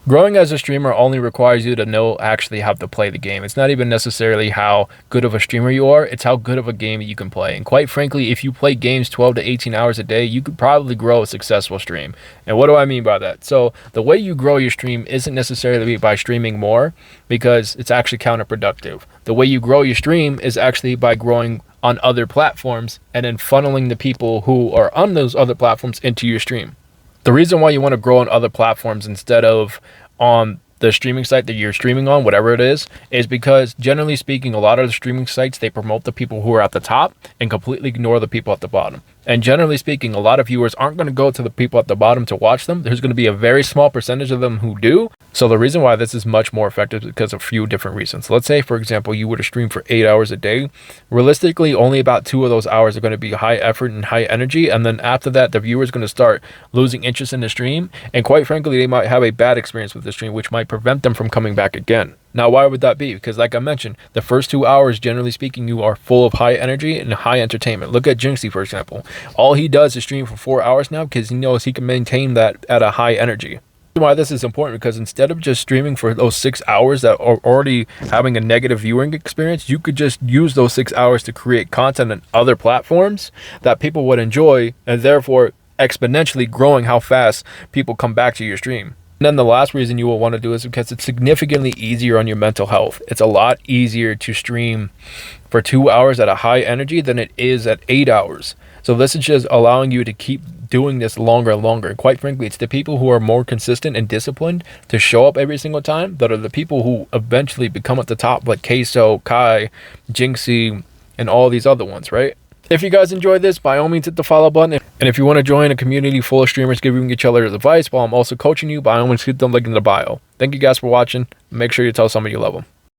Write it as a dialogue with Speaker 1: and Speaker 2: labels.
Speaker 1: Growing as a streamer only requires you to know actually how to play the game. It's not even necessarily how good of a streamer you are, it's how good of a game you can play. And quite frankly, if you play games 12 to 18 hours a day, you could probably grow a successful stream. And what do I mean by that? So the way you grow your stream isn't necessarily by streaming more, because it's actually counterproductive. The way you grow your stream is actually by growing on other platforms and then funneling the people who are on those other platforms into your stream. The reason why you want to grow on other platforms instead of on the streaming site that you're streaming on, whatever it is because generally speaking, a lot of the streaming sites, they promote the people who are at the top and completely ignore the people at the bottom. And generally speaking, a lot of viewers aren't going to go to the people at the bottom to watch them. There's going to be a very small percentage of them who do. So the reason why this is much more effective is because of a few different reasons. Let's say, for example, you were to stream for 8 hours a day. Realistically, only about 2 of those hours are going to be high effort and high energy. And then after that, the viewer is going to start losing interest in the stream. And quite frankly, they might have a bad experience with the stream, which might prevent them from coming back again. Now, why would that be? Because like I mentioned, the first 2 hours, generally speaking, you are full of high energy and high entertainment. Look at Jinxie, for example. All he does is stream for 4 hours now because he knows he can maintain that at a high energy. Why this is important, because instead of just streaming for those 6 hours that are already having a negative viewing experience, you could just use those 6 hours to create content on other platforms that people would enjoy, and therefore exponentially growing how fast people come back to your stream. And then the last reason you will want to do is because it's significantly easier on your mental health. It's a lot easier to stream for 2 hours at a high energy than it is at 8 hours. So this is just allowing you to keep doing this longer and longer. And quite frankly, it's the people who are more consistent and disciplined to show up every single time that are the people who eventually become at the top, like Queso, Kai, Jinxie, and all these other ones, right? If you guys enjoyed this, by all means hit the follow button. And if you want to join a community full of streamers giving each other advice while I'm also coaching you, by all means hit the link in the bio. Thank you guys for watching. Make sure you tell somebody you love them.